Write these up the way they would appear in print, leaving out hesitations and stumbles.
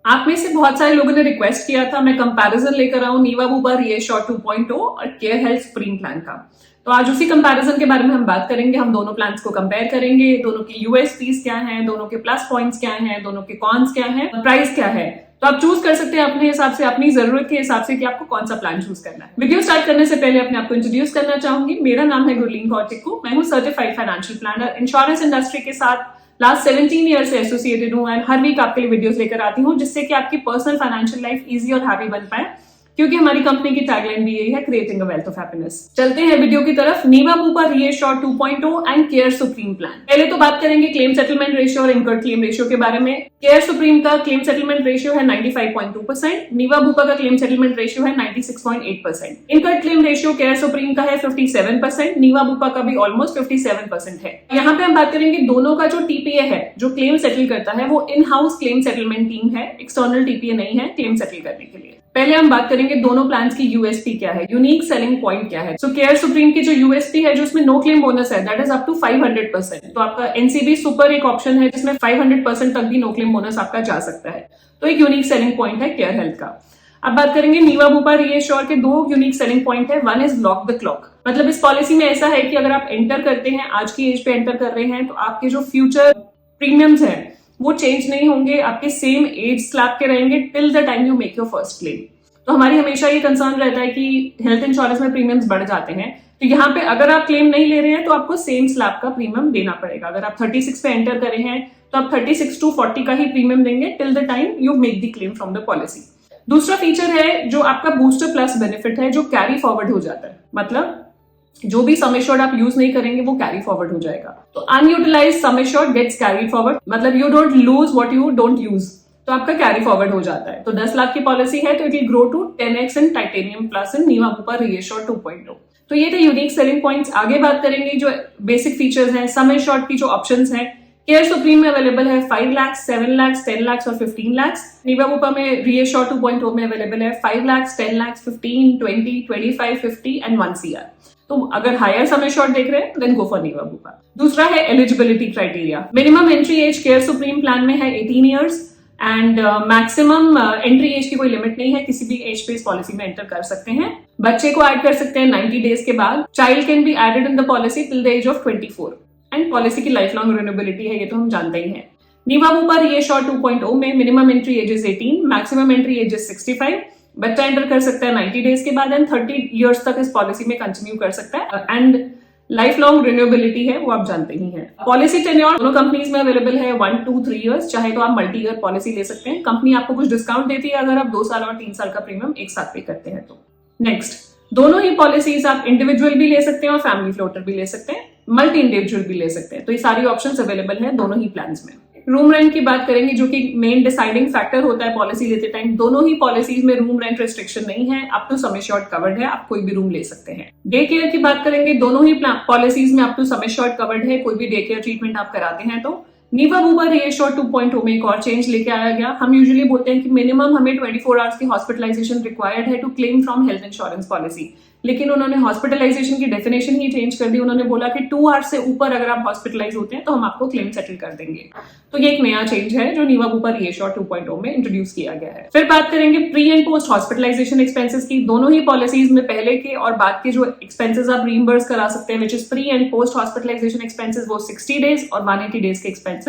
आप में से बहुत सारे लोगों ने रिक्वेस्ट किया था मैं कंपैरिजन लेकर आऊं नीवा बुपा रीएश्योर 2.0 और केयर हेल्थ सुप्रीम प्लान का। तो आज उसी कंपैरिजन के बारे में हम बात करेंगे। हम दोनों प्लान्स को कंपेयर करेंगे, दोनों की यूएसपीज क्या हैं, दोनों के प्लस पॉइंट्स क्या हैं, दोनों के कॉन्स क्या हैं, प्राइस क्या है। तो आप चूज कर सकते हैं अपने हिसाब से, अपनी जरूरत के हिसाब से कि आपको कौन सा प्लान चूज करना है। वीडियो स्टार्ट करने से पहले अपने आपको इंट्रोड्यूस करना चाहूंगी। मेरा नाम है गुरलीन कौर टिक्कू। मैं हूँ certified financial planner. Insurance industry के साथ लास्ट 17 ईयर से एसोसिएटेड हूँ एंड हर वीक आपके लिए वीडियोस लेकर आती हूँ जिससे कि आपकी पर्सनल फाइनेंशियल लाइफ इजी और हैप्पी बन पाए, क्योंकि हमारी कंपनी की टैगलाइन भी यही है, creating a wealth of happiness. चलते हैं वीडियो की तरफ। Niva Bupa reassure 2.0 and Care supreme plan. पहले तो बात करेंगे क्लेम सेटलमेंट रेशियो और इनकर्ड क्लेम रेशियो के बारे में। केयर सुप्रीम का क्लेम सेटलमेंट रेशियो है 95.2%, नीवा बुपा का क्लेम सेटलमेंट रेशियो है 96.8%। Incurred claim ratio Care supreme का है 57%, नीवा बुपा का भी ऑलमोस्ट 57% है। यहाँ पे हम बात करेंगे दोनों का जो टीपीए है, जो क्लेम सेटल करता है, वो in house claim settlement team है, एक्सटर्नल टीपीए नहीं है क्लेम सेटल करने के लिए। पहले हम बात करेंगे दोनों प्लान्स की यूएसपी क्या है, यूनिक सेलिंग पॉइंट क्या है। सो केयर सुप्रीम की जो यूएसपी है, जो इसमें नो क्लेम बोनस है, दैट इज अप टू 500%। तो आपका एनसीबी सुपर एक ऑप्शन है जिसमें 500% तक भी नो क्लेम बोनस आपका जा सकता है। तो एक यूनिक सेलिंग पॉइंट है केयर हेल्थ का। अब बात करेंगे नीवा बुपा रीएश्योर के दो यूनिक सेलिंग पॉइंट है। One is lock the clock, मतलब इस पॉलिसी में ऐसा है कि अगर आप एंटर करते हैं, आज की एज पे एंटर कर रहे हैं, तो आपके जो फ्यूचर प्रीमियम्स हैं वो चेंज नहीं होंगे, आपके सेम एज स्लैब के रहेंगे till the time you make your first claim. तो हमारी हमेशा ये कंसर्न रहता है कि हेल्थ इंश्योरेंस में प्रीमियम्स बढ़ जाते हैं, तो यहाँ पे अगर आप क्लेम नहीं ले रहे हैं तो आपको सेम स्लैब का प्रीमियम देना पड़ेगा। अगर आप 36 पे एंटर करे हैं तो आप 36 to 40 का ही प्रीमियम देंगे till the time you make the claim from the policy. दूसरा फीचर है जो आपका बूस्टर प्लस बेनिफिट है, जो कैरी फॉरवर्ड हो जाता है, मतलब जो भी सम एश्योर्ड आप यूज नहीं करेंगे वो कैरी फॉरवर्ड हो जाएगा। तो unutilised sum assured gets carry forward, मतलब you don't lose what you don't use, तो आपका कैरी फॉरवर्ड हो जाता है। तो 10 लाख की पॉलिसी है तो it will grow to 10x in Titanium Plus in Niva Bupa reassure 2.0। तो ये थे यूनिक सेलिंग पॉइंट्स। आगे बात करेंगे जो बेसिक फीचर्स हैं, सम एश्योर्ड की जो ऑप्शंस हैं। केयर सुप्रीम में अवेलेबल है 5 लाख, 7 लाख, 10 लाख और 15 लाख। नीवा बुपा में रीएश्योर 2.0 में अवेलेबल है 5 लाख, 10 लाख, 15, 20, 25, 50 एंड 1 CR। तो अगर हायर सम एश्योर्ड देख रहे हैं then go for Niva Bupa. दूसरा है eligibility criteria. Minimum entry age care supreme plan में है 18 years and maximum entry age की कोई लिमिट नहीं है, किसी भी एज पे इस पॉलिसी में एंटर कर सकते हैं। बच्चे को ऐड कर सकते हैं 90 डेज के बाद। Child can be added in the policy till the age of 24 and policy की लाइफ लॉन्ग रिन्यूएबिलिटी है, ये तो हम जानते ही हैं। नीवा बुपा रीएश्योर 2.0 में minimum entry age is 18, maximum entry age is 65। बच्चा एंटर कर सकता है 90 डेज के बाद एंड 30 ईयर्स तक इस पॉलिसी में कंटिन्यू कर सकता है एंड लाइफ लॉन्ग रिन्यूएबिलिटी है, वो आप जानते ही हैं। पॉलिसी टेन्योर दोनों कंपनीज में अवेलेबल है 1, 2, 3 ईयर्स। चाहे तो आप मल्टी ईयर पॉलिसी ले सकते हैं, कंपनी आपको कुछ डिस्काउंट देती है अगर आप 2 साल और 3 साल का प्रीमियम एक साथ पे करते हैं तो। नेक्स्ट, दोनों ही पॉलिसीज आप इंडिविजुअल भी ले सकते हैं और फैमिली फ्लोटर भी ले सकते हैं, मल्टी इंडिविजुअल भी ले सकते हैं। तो ये सारी ऑप्शंस अवेलेबल है दोनों ही प्लान्स में। रूम रेंट की बात करेंगे जो कि मेन डिसाइडिंग फैक्टर होता है पॉलिसी लेते टाइम। दोनों ही पॉलिसीज में रूम रेंट रिस्ट्रिक्शन नहीं है, up to sum assured covered है, आप कोई भी रूम ले सकते हैं। डे केयर की बात करेंगे, दोनों ही पॉलिसीज में up to sum assured covered है, कोई भी डे केयर ट्रीटमेंट आप कराते हैं तो। नीवा बुपा रीएश्योर 2.0 में एक और चेंज लेके आया गया। हम यूजुअली बोलते हैं कि मिनिमम हमें 24 आवर्स की हॉस्पिटलाइजेशन रिक्वायर्ड है to claim from health insurance policy, लेकिन उन्होंने हॉस्पिटलाइजेशन की डेफिनेशन ही चेंज कर दी। उन्होंने बोला कि 2 आवर्स से ऊपर अगर आप हॉस्पिटलाइज होते हैं तो हम आपको क्लेम सेटल कर देंगे। तो ये एक नया चेंज है जो नीवा बुपा रीएश्योर 2.0 में इंट्रोड्यूस किया गया है। फिर बात करेंगे pre and post hospitalization expenses की। दोनों ही पॉलिसीज में पहले के और बाद के जो एक्सपेंसेस आप रीइंबर्स करा सकते हैं, which is pre and post hospitalization expenses, वो 60 डेज और 180 डेज के expenses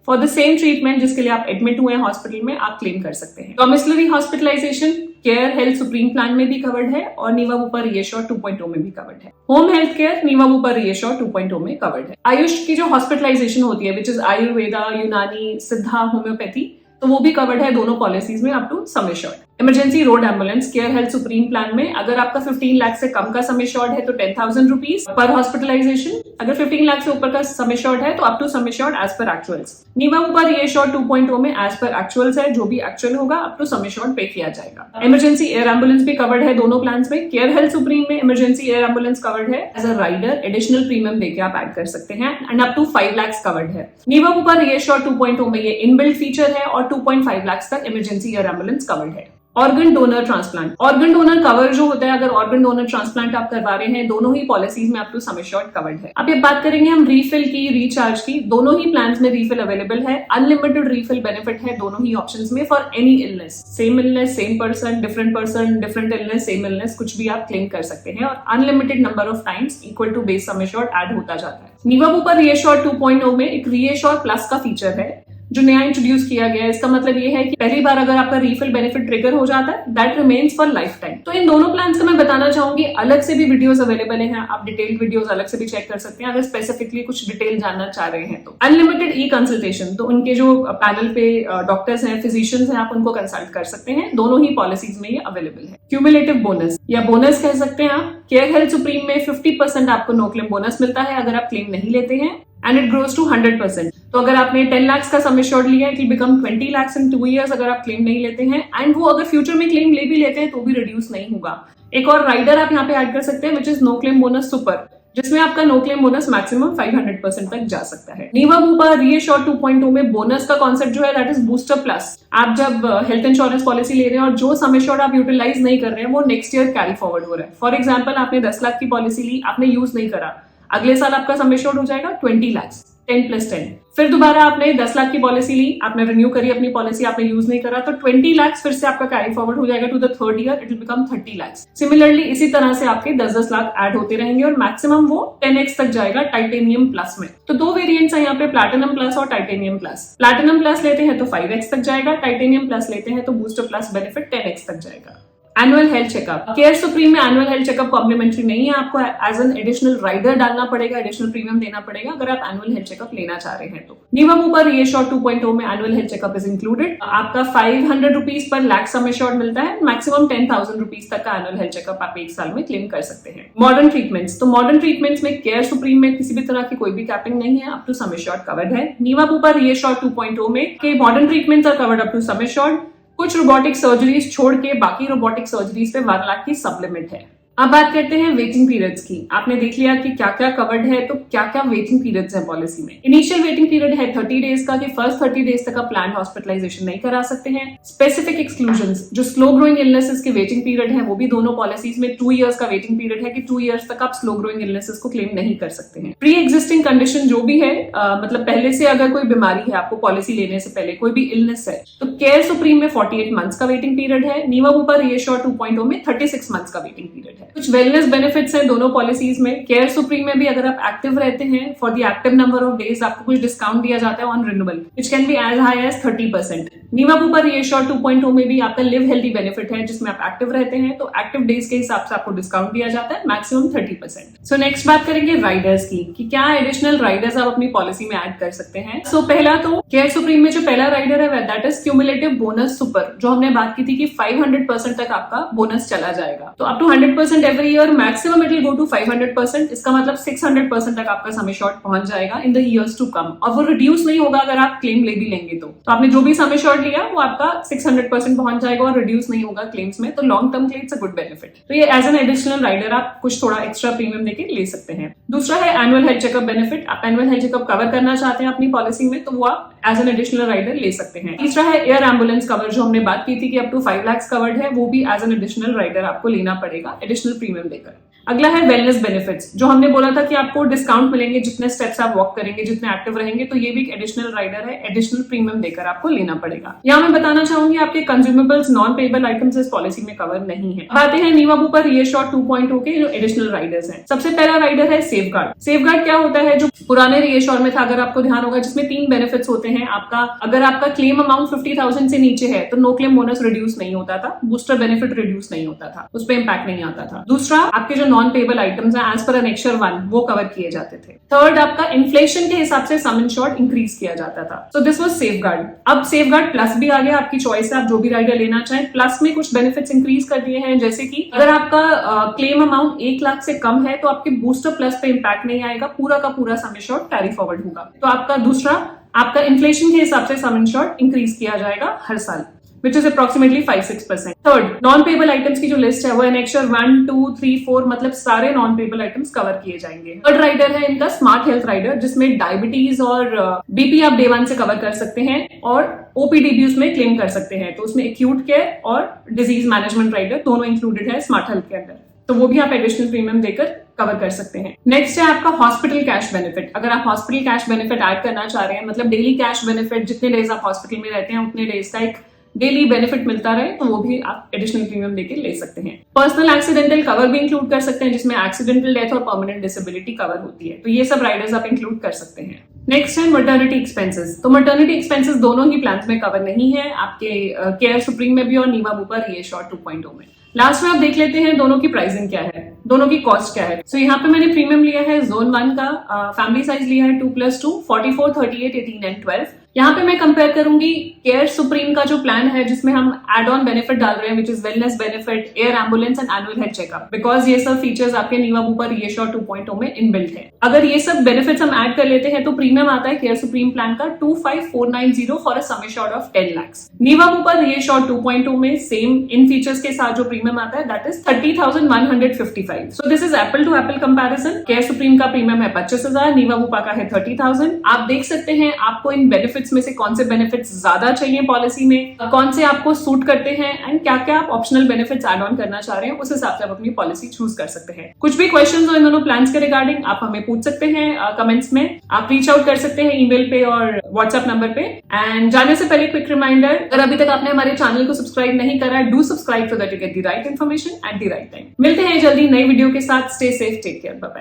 for the same treatment जिसके लिए आप एडमिट हुए हैं हॉस्पिटल में, आप क्लेम कर सकते हैं। Domiciliary hospitalisation Care health supreme plan में भी कवर्ड है और नीवा बुपा रीएश्योर 2.0 में भी कवर्ड है। Home health care Niva Bupa reassure 2.0 में कवर्ड है। आयुष की जो हॉस्पिटलाइजेशन होती है, विच इज आयुर्वेदा, यूनानी, सिद्धा, होम्योपैथी, तो वो भी कवर्ड है दोनों पॉलिसीज में up to sum assured. Emergency road ambulance care health supreme plan में अगर आपका 15 लाख से कम का सम एश्योर्ड है तो 10,000 रुपीज पर हॉस्पिटलाइजेशन। अगर 15 लाख से ऊपर का सम एश्योर्ड है तो up to sum assured as per actuals. Niva Bupa reassure 2.0 में एज पर एक्चुअल्स है, जो भी एक्चुअल होगा up to sum assured pay किया जाएगा। इमरजेंसी एयर एम्बुलेंस भी कवर्ड है दोनों प्लान में। केयर हेल्थ सुप्रीम में इमरजेंसी एयर एम्बुलेंस कवर्ड है, as a rider additional premium देके आप ऐड कर सकते हैं and up to 5 lakh covered है। नीवा बुपा रीएश्योर 2.0 में ये इनबिल्ट फीचर है और 2.5 लाख तक इमरजेंसी एयर एम्बुलेंस कवर्ड है। Organ donor transplant. Organ donor cover जो होता है, अगर ऑर्गन डोनर ट्रांसप्लांट आप करवा रहे हैं, दोनों ही पॉलिसीज में up to sum assured covered है। अब ये बात करेंगे हम रीफिल की, रिचार्ज की। दोनों ही प्लान्स में रीफिल अवेलेबल है, अनलिमिटेड रीफिल बेनिफिट है दोनों ही ऑप्शंस में for any illness, same person, different illness, same illness, कुछ भी आप क्लेम कर सकते हैं और unlimited number of times equal to base sum assured add होता जाता है। नीवा बुपा रीएश्योर 2.0 में एक रीएश्योर प्लस का फीचर है जो नया इंट्रोड्यूस किया गया है। इसका मतलब ये है कि पहली बार अगर आपका रीफिल बेनिफिट ट्रिगर हो जाता है, that remains for life time. तो इन दोनों प्लान्स का मैं बताना चाहूंगी, अलग से भी वीडियोस अवेलेबल हैं, आप डिटेल्ड वीडियोस अलग से भी चेक कर सकते हैं अगर स्पेसिफिकली कुछ डिटेल जानना चाह रहे हैं तो। अनलिमिटेड ई कंसल्टेशन, तो उनके जो पैनल पे डॉक्टर्स हैं, फिजिशियंस हैं, आप उनको कंसल्ट कर सकते हैं, दोनों ही पॉलिसीज में ये अवेलेबल है। क्यूमुलेटिव बोनस या बोनस कह सकते हैं आप। केयर हेल्थ सुप्रीम में 50% आपको नो क्लेम बोनस मिलता है अगर आप क्लेम नहीं लेते हैं, एंड इट ग्रोज टू 100%। तो अगर आपने 10 लाख का सम एश्योर्ड लिया है, it will become 20 lakh in 2 years अगर आप क्लेम नहीं लेते हैं, एंड वो अगर फ्यूचर में क्लेम ले भी लेते हैं तो भी रिड्यूस नहीं होगा। एक और राइडर आप यहाँ पे ऐड कर सकते हैं which is no claim bonus super, जिसमें आपका नो क्लेम बोनस मैक्सिमम 500% तक जा सकता है। नीवा बुपा रीएश्योर 2.0 में बोनस का कॉन्सेप्ट जो है दैट इज बूस्टर प्लस। आप जब हेल्थ इंश्योरेंस पॉलिसी ले रहे हैं और जो सम एश्योर्ड आप यूटिलाइज नहीं कर रहे हैं वो नेक्स्ट ईयर कैरी फॉरवर्ड हो रहा है। फॉर एग्जाम्पल, आपने 10 लाख की पॉलिसी ली, आपने यूज नहीं करा, अगले साल आपका सम एश्योर्ड हो जाएगा 20 लाख, 10+10। फिर दोबारा आपने 10 लाख की पॉलिसी ली, आपने रिन्यू करी अपनी पॉलिसी, आपने यूज नहीं करा, तो 20 लाख फिर से आपका कैरी फॉरवर्ड हो जाएगा to the third year, it will become 30 lakh. Similarly इसी तरह से आपके 10-10 लाख ऐड होते रहेंगे और मैक्सिमम वो 10x तक जाएगा टाइटेनियम प्लस में। तो दो वेरिएंट्स हैं यहाँ पे, प्लैटिनम प्लस और टाइटेनियम प्लस। प्लैटिनम प्लस लेते हैं तो 5x तक जाएगा, टाइटेनियम प्लस लेते हैं तो बूस्टर प्लस बेनिफिट 10x तक जाएगा। Annual health checkup, care supreme में एनुअल हेल्थ चेकअप कॉम्प्लीमेंट्री नहीं है, आपको एज एन एडिशनल राइडर डालना पड़ेगा, एडिशनल प्रीमियम देना पड़ेगा अगर आप एनुअल हेल्थ चेकअप लेना चाह रहे हैं तो। नीवा बुपा रीएश्योर 2.0 में annual health checkup is included. आपका 500 rupees per lakh sum assured मिलता है, मैक्सिमम 10,000 रुपीज तक का एनुअल हेल्थ चेकअप आप एक साल में क्लेम कर सकते हैं। मॉडर्न ट्रीटमेंट्स, तो मॉडर्न ट्रीटमेंट्स में केयर सुप्रीम में किसी भी तरह की कोई भी कैपिंग नहीं है, up to sum assured covered है। नीवा बुपा रीएश्योर 2.0 में के modern treatments are covered up to sum assured, कुछ रोबोटिक सर्जरीज छोड़ के बाकी रोबोटिक सर्जरीज पे 1 लाख की सब लिमिट है। अब बात करते हैं वेटिंग पीरियड्स की। आपने देख लिया कि क्या क्या कवर्ड है, तो क्या क्या वेटिंग पीरियड्स हैं पॉलिसी में। इनिशियल वेटिंग पीरियड है 30 डेज का, कि फर्स्ट 30 डेज तक आप प्लान हॉस्पिटलाइजेशन नहीं करा सकते हैं। स्पेसिफिक एक्सक्लूजन्स, जो स्लो ग्रोइंग इलनेसेस के वेटिंग पीरियड है वो भी दोनों पॉलिसीज में 2 years का वेटिंग पीरियड है, कि 2 years तक आप स्लो ग्रोइंग इलनेसेस को क्लेम नहीं कर सकते हैं। प्री एग्जिस्टिंग कंडीशन जो भी है, मतलब पहले से अगर कोई बीमारी है, आपको पॉलिसी लेने से पहले कोई भी इलनेस है, तो केयर सुप्रीम में 48 मंथ्स का वेटिंग पीरियड है। नीवा बुपा रीएश्योर 2.0 में 36 मंथ्स का वेटिंग पीरियड है। कुछ वेलनेस बेनिफिट्स हैं दोनों पॉलिसीज में। केयर सुप्रीम में भी अगर आप एक्टिव रहते हैं for the active number of days, आपको कुछ डिस्काउंट दिया जाता है on renewal, which can be as high as 30%। Niva Bupa reassure 2.0 में भी आपका लिव हेल्दी बेनिफिट है, जिसमें आप एक्टिव रहते हैं तो एक्टिव डेज के हिसाब से आपको डिस्काउंट दिया जाता है, मैक्सिमम 30%। सो नेक्स्ट बात करेंगे राइडर्स की, कि क्या एडिशनल राइडर्स आप अपनी पॉलिसी में ऐड कर सकते हैं। सो पहला तो केयर सुप्रीम में जो पहला राइडर है that is cumulative bonus super, जो हमने बात की थी कि 500% तक आपका बोनस चला जाएगा, तो up to 100% every year, maximum it will go to 500%। इसका मतलब 600% तक आपका सम एश्योर्ड पहुंच जाएगा in the years to come, और वो रिड्यूस नहीं होगा अगर आप क्लेम ले भी लेंगे तो आपने जो भी सम एश्योर्ड लिया वो आपका 600% पहुंच जाएगा और रिड्यूस नहीं होगा क्लेम्स में, तो लॉन्ग टर्म के लिए इट्स अ गुड बेनिफिट। तो ये एज एन एडिशनल राइडर आप कुछ थोड़ा एक्स्ट्रा प्रीमियम देके ले सकते हैं। दूसरा है एनुअल हेल्थ चेकअप बेनिफिट। आप एनुअल हेल्थ चेकअप कवर करना चाहते हैं अपनी पॉलिसी में, तो वो आप एज एन एडिशनल राइडर ले सकते हैं। तीसरा है एयर एम्बुलेंस कवर, जो हमने बात की थी कि अप टू 5 लाख कवर्ड है, वो भी एज एन एडिशनल राइडर आपको लेना पड़ेगा एडिशनल प्रीमियम देकर। अगला है वेलनेस बेनिफिट्स, जो हमने बोला था कि आपको डिस्काउंट मिलेंगे जितने स्टेप्स आप वॉक करेंगे, जितने एक्टिव रहेंगे, तो ये भी एक एडिशनल राइडर है, एडिशनल प्रीमियम देकर आपको लेना पड़ेगा। यहाँ मैं बताना चाहूंगी आपके कंज्यूमेबल्स, नॉन पेएबल आइटम्स इस पॉलिसी में कवर नहीं है। आते हैं नीवा बुपा रीएश्योर 2.0 के जो एडिशनल राइडर्स हैं। सबसे पहला राइडर है सेफगार्ड। सेफगार्ड क्या होता है, जो पुराने रीएश्योर में था, अगर आपको ध्यान होगा, जिसमें 3 बेनिफिट्स होते हैं। आपका अगर आपका क्लेम अमाउंट 50,000 से नीचे है तो नो क्लेम बोनस रिड्यूस नहीं होता था, बूस्टर बेनिफिट रिड्यूस नहीं होता था, उस पर इंपैक्ट नहीं आता था। दूसरा, आपके जो non payable items as per annexure 1 वो कवर किए जाते थे। थर्ड, आपका इन्फ्लेशन के हिसाब से सम इंश्योर्ड इंक्रीज किया जाता था। So this was safeguard. अब सेफगार्ड प्लस भी आ गया, आपकी चॉइस है, आप जो भी राइडर लेना चाहें। प्लस में कुछ बेनिफिट्स इंक्रीज कर दिए हैं, जैसे कि अगर आपका क्लेम अमाउंट 1 लाख से कम है तो आपके बूस्टर प्लस पे इंपैक्ट नहीं आएगा, पूरा का पूरा सम इंश्योर्ड कैरी फॉरवर्ड होगा। तो आपका दूसरा, आपका इन्फ्लेशन के हिसाब से सम इंश्योर्ड इंक्रीज किया जाएगा हर साल। Which is approximately 5-6%। Third, non payable items की जो लिस्ट है वो एनेक्चर 1, 2, 3, 4 मतलब सारे नॉन पेबल आइटम्स कवर किए जाएंगे। थर्ड राइडर है इनका स्मार्ट हेल्थ राइडर, जिसमें डायबिटीज और बीपी आप डे 1 से कवर कर सकते हैं और ओपीडी भी उसमें क्लेम कर सकते हैं। तो उसमें एक्यूट केयर और डिजीज मैनेजमेंट राइडर दोनों इंक्लूडेड है स्मार्ट हेल्थ के अंदर, तो वो भी आप एडिशनल प्रीमियम देकर कवर कर सकते हैं। नेक्स्ट है आपका हॉस्पिटल कैश बेनिफिट। अगर आप हॉस्पिटल कैश बेनिफिट ऐड करना चाह रहे हैं, मतलब डेली कैश बेनिफिट, जितने डेज आप हॉस्पिटल में रहते हैं उतने डेज का एक डेली बेनिफिट मिलता रहे, तो वो भी आप एडिशनल प्रीमियम देके ले सकते हैं। पर्सनल एक्सीडेंटल कवर भी इंक्लूड कर सकते हैं, जिसमें एक्सीडेंटल डेथ और परमानेंट डिसेबिलिटी कवर होती है, तो ये सब राइडर्स आप इंक्लूड कर सकते हैं। नेक्स्ट है मटर्निटी एक्सपेंसेस। तो मटर्निटी एक्सपेंसेस दोनों ही प्लान्स में कवर नहीं है, आपके केयर सुप्रीम में भी और नीवा बुपा रीएश्योर 2.0 में। लास्ट में आप देख लेते हैं दोनों की प्राइसिंग क्या है, दोनों की कॉस्ट क्या है। सो यहाँ पे मैंने प्रीमियम लिया है जोन 1 का, फैमिली साइज लिया है 2+2, 44, 38, 18 एंड 12। यहाँ पे मैं कंपेयर करूंगी केयर सुप्रीम का जो प्लान है, जिसमें हम एड ऑन बेनिफिट डाल रहे हैं, which is wellness benefit, air ambulance and annual health checkup, because ये सब फीचर्स आपके नीवा बुपा रीएश्योर 2.0 में इनबिल्ट है। अगर ये सब बेनिफिट्स हम ऐड कर लेते हैं तो प्रीमियम आता है केयर सुप्रीम प्लान का 25,490 for a sum assured of 10 lakhs। Niva Bupa reassure 2.0 में सेम इन फीचर्स के साथ जो प्रीमियम आता है that is 30,155। So this is apple to apple comparison. Care supreme का प्रीमियम है 25,000, नीवा बुपा का है 30,000। आप देख सकते हैं आपको इन बेनिफिट्स में से कौन से बेनिफिट्स ज्यादा चाहिए पॉलिसी में, कौन से आपको सूट करते हैं एंड क्या क्या आप ऑप्शनल बेनिफिट्स ऐड ऑन करना चाह रहे हैं, उस हिसाब से आप अपनी पॉलिसी चूज कर सकते हैं। कुछ भी क्वेश्चंस हो इन दोनों प्लान्स के रिगार्डिंग आप हमें पूछ सकते हैं कमेंट्स में, आप रीच आउट कर सकते हैं ईमेल पे और व्हाट्सएप नंबर पे। एंड जाने से पहले क्विक रिमाइंडर, अगर अभी तक आपने हमारे चैनल को सब्सक्राइब नहीं करा, do subscribe so that you get the right information at the right time. मिलते हैं जल्दी नई वीडियो के साथ। Stay safe, take care, bye bye.